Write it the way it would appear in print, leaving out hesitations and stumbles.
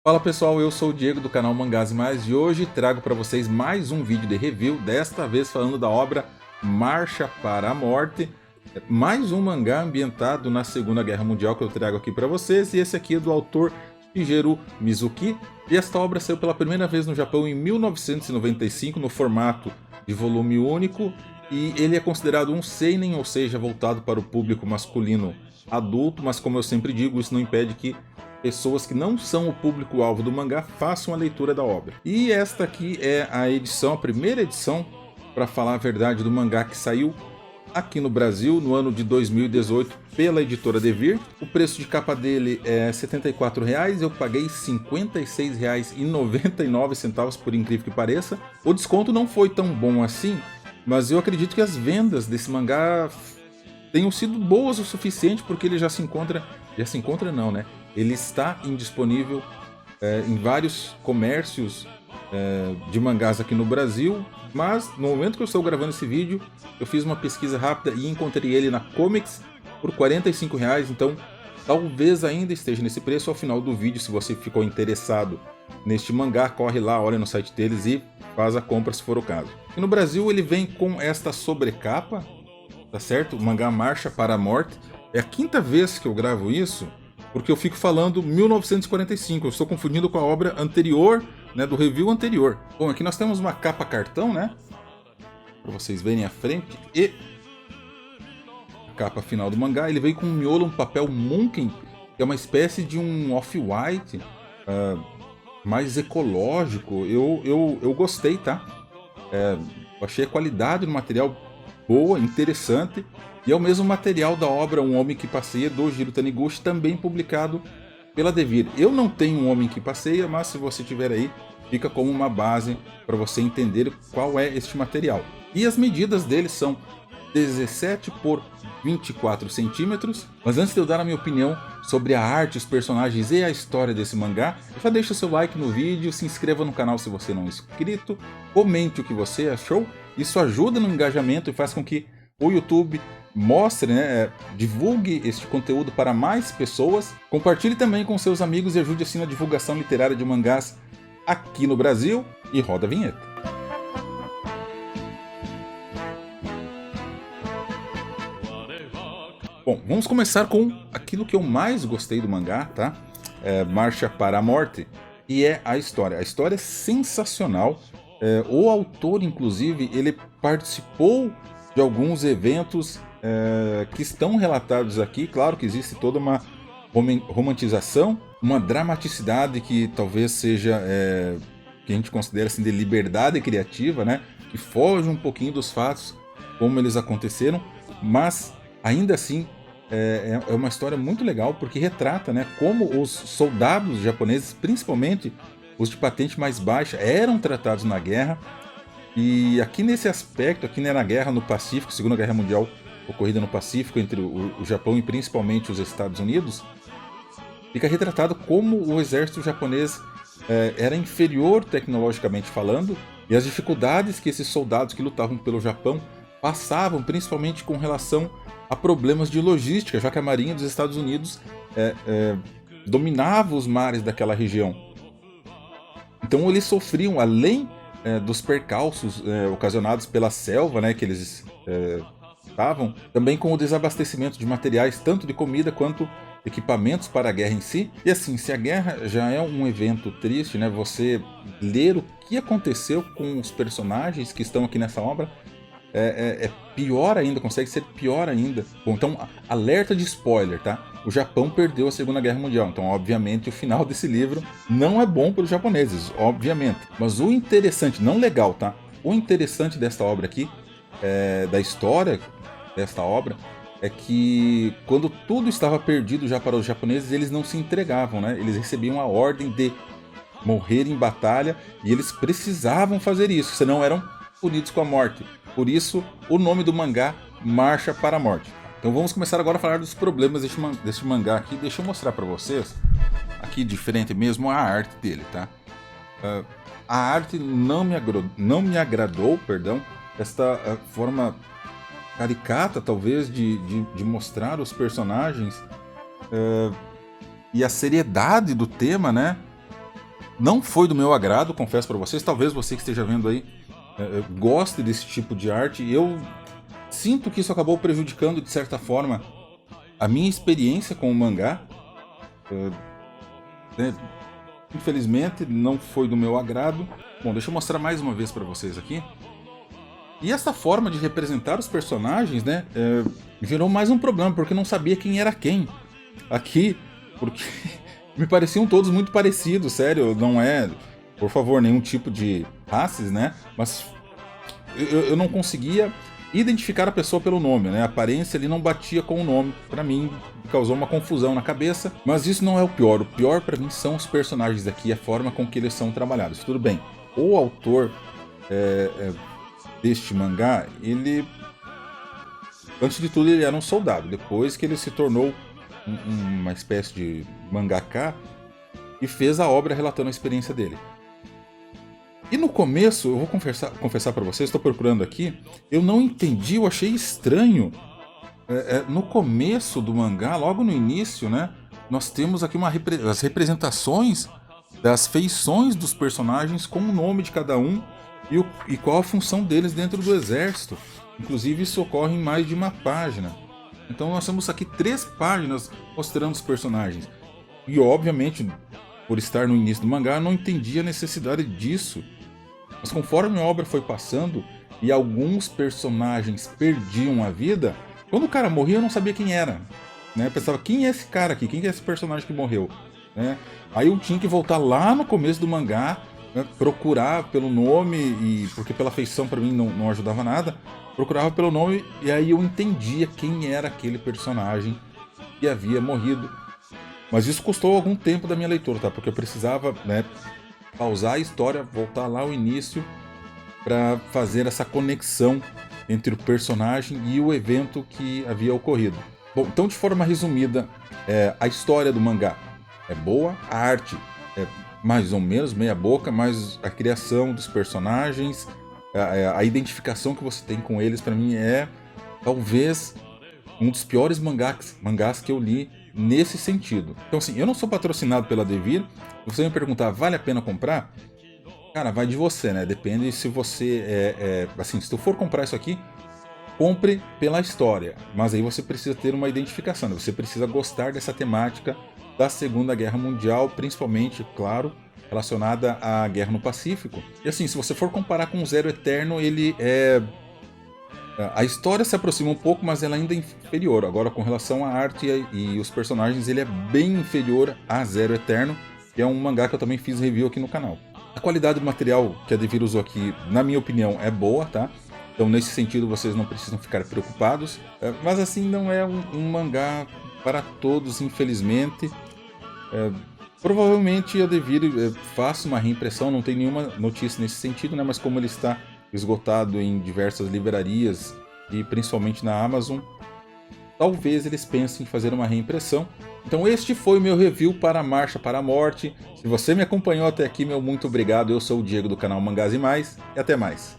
Fala pessoal, eu sou o Diego do canal Mangás e Mais e hoje trago para vocês mais um vídeo de review, desta vez falando da obra Marcha para a Morte, mais um mangá ambientado na Segunda Guerra Mundial que eu trago aqui para vocês, e esse aqui é do autor Shigeru Mizuki, e esta obra saiu pela primeira vez no Japão em 1995 no formato de volume único, e ele é considerado um seinen, ou seja, voltado para o público masculino adulto, mas como eu sempre digo, isso não impede que pessoas que não são o público-alvo do mangá façam a leitura da obra. E esta aqui é a edição, a primeira edição, para falar a verdade, do mangá que saiu aqui no Brasil no ano de 2018 pela editora Devir. O preço de capa dele é R$ 74,00, eu paguei R$ 56,99, por incrível que pareça. O desconto não foi tão bom assim, mas eu acredito que as vendas desse mangá tenham sido boas o suficiente, porque ele já se encontra não, né? Ele está indisponível em vários comércios de mangás aqui no Brasil, mas no momento que eu estou gravando esse vídeo, eu fiz uma pesquisa rápida e encontrei ele na Comics por R$ 45,00, então talvez ainda esteja nesse preço. Ao final do vídeo, se você ficou interessado neste mangá, corre lá, olha no site deles e faz a compra se for o caso. E no Brasil ele vem com esta sobrecapa, tá certo? O mangá Marcha para a Morte. É a quinta vez que eu gravo isso, porque eu fico falando 1945, eu estou confundindo com a obra anterior, né, do review anterior. Bom, aqui nós temos uma capa cartão, né, para vocês verem a frente, e a capa final do mangá. Ele veio com um miolo, um papel Munken, que é uma espécie de um off-white, mais ecológico. Eu gostei, tá? Eu achei a qualidade do material boa, interessante, e é o mesmo material da obra Um Homem que Passeia, do Jiro Taniguchi, também publicado pela Devir. Eu não tenho Um Homem que Passeia, mas se você tiver aí, fica como uma base para você entender qual é este material. E as medidas dele são 17 por 24 centímetros. Mas antes de eu dar a minha opinião sobre a arte, os personagens e a história desse mangá, já deixa o seu like no vídeo, se inscreva no canal se você não é inscrito, comente o que você achou. Isso ajuda no engajamento e faz com que o YouTube mostre, né, divulgue este conteúdo para mais pessoas. Compartilhe também com seus amigos e ajude assim na divulgação literária de mangás aqui no Brasil. E roda a vinheta. Bom, vamos começar com aquilo que eu mais gostei do mangá, tá? Marcha para a Morte, e é a história. A história é sensacional. O autor, inclusive, ele participou de alguns eventos que estão relatados aqui. Claro que existe toda uma romantização, uma dramaticidade que talvez seja que a gente considera assim de liberdade criativa, né? Que foge um pouquinho dos fatos como eles aconteceram, mas ainda assim é uma história muito legal, porque retrata, né, como os soldados japoneses, principalmente os de patente mais baixa, eram tratados na guerra. E aqui nesse aspecto, aqui, né, na guerra no Pacífico, Segunda Guerra Mundial ocorrida no Pacífico entre o Japão e principalmente os Estados Unidos, fica retratado como o exército japonês era inferior tecnologicamente falando, e as dificuldades que esses soldados que lutavam pelo Japão passavam, principalmente com relação a problemas de logística, já que a Marinha dos Estados Unidos dominava os mares daquela região. Então eles sofriam, além dos percalços ocasionados pela selva, né, que eles estavam, também com o desabastecimento de materiais, tanto de comida quanto equipamentos para a guerra em si. E assim, se a guerra já é um evento triste, né, você ler o que aconteceu com os personagens que estão aqui nessa obra é pior ainda, consegue ser pior ainda. Bom, então, alerta de spoiler, tá? O Japão perdeu a Segunda Guerra Mundial, então obviamente o final desse livro não é bom para os japoneses, obviamente. Mas o interessante, não legal, tá? O interessante desta obra aqui, da história desta obra, é que quando tudo estava perdido já para os japoneses, eles não se entregavam, né? Eles recebiam a ordem de morrer em batalha e eles precisavam fazer isso, senão eram punidos com a morte. Por isso, o nome do mangá, Marcha para a Morte. Então vamos começar agora a falar dos problemas deste mangá aqui. Deixa eu mostrar para vocês, aqui de frente mesmo, a arte dele, tá? A arte não me agradou, perdão, esta forma caricata, talvez, de mostrar os personagens e a seriedade do tema, né? Não foi do meu agrado, confesso pra vocês. Talvez você que esteja vendo aí goste desse tipo de arte. Eu sinto que isso acabou prejudicando, de certa forma, a minha experiência com o mangá. Né? Infelizmente, não foi do meu agrado. Bom, deixa eu mostrar mais uma vez pra vocês aqui. E essa forma de representar os personagens, né, gerou mais um problema, porque eu não sabia quem era quem aqui, porque me pareciam todos muito parecidos, sério, não é, por favor, nenhum tipo de racis, né, mas eu não conseguia identificar a pessoa pelo nome, né, a aparência ali não batia com o nome, pra mim causou uma confusão na cabeça, mas isso não é o pior pra mim são os personagens aqui, a forma com que eles são trabalhados. Tudo bem, o autor deste mangá, ele, antes de tudo, ele era um soldado. Depois que ele se tornou uma espécie de mangaka e fez a obra relatando a experiência dele. E no começo, eu vou confessar para vocês, estou procurando aqui, eu não entendi, eu achei estranho. No começo do mangá, logo no início, né, nós temos aqui as representações das feições dos personagens com o nome de cada um e qual a função deles dentro do exército. Inclusive isso ocorre em mais de uma página. Então nós temos aqui 3 páginas mostrando os personagens. E obviamente, por estar no início do mangá, eu não entendi a necessidade disso. Mas conforme a obra foi passando e alguns personagens perdiam a vida, quando o cara morria eu não sabia quem era. Né? Eu pensava, quem é esse cara aqui? Quem é esse personagem que morreu? Né? Aí eu tinha que voltar lá no começo do mangá, né, procurar pelo nome, porque pela feição para mim não ajudava nada, procurava pelo nome e aí eu entendia quem era aquele personagem que havia morrido. Mas isso custou algum tempo da minha leitura, tá? Porque eu precisava, né, pausar a história, voltar lá ao início para fazer essa conexão entre o personagem e o evento que havia ocorrido. Bom, então de forma resumida, a história do mangá é boa, a arte é mais ou menos meia boca, mas a criação dos personagens, a identificação que você tem com eles, para mim é talvez um dos piores mangás que eu li nesse sentido. Então assim, eu não sou patrocinado pela Devir. Se você me perguntar, vale a pena comprar? Cara, vai de você, né? Depende se você assim, se tu for comprar isso aqui, compre pela história, mas aí você precisa ter uma identificação, você precisa gostar dessa temática da Segunda Guerra Mundial, principalmente, claro, relacionada à Guerra no Pacífico. E assim, se você for comparar com o Zero Eterno, ele a história se aproxima um pouco, mas ela ainda é inferior. Agora, com relação à arte e os personagens, ele é bem inferior a Zero Eterno, que é um mangá que eu também fiz review aqui no canal. A qualidade do material que a Devir usou aqui, na minha opinião, é boa, tá? Então, nesse sentido, vocês não precisam ficar preocupados. Mas, assim, não é um mangá para todos, infelizmente. Provavelmente a Devir faça uma reimpressão, não tem nenhuma notícia nesse sentido, né? Mas como ele está esgotado em diversas livrarias e principalmente na Amazon, talvez eles pensem em fazer uma reimpressão. Então este foi o meu review para a Marcha para a Morte. Se você me acompanhou até aqui, meu muito obrigado. Eu sou o Diego do canal Mangás e Mais, e até mais.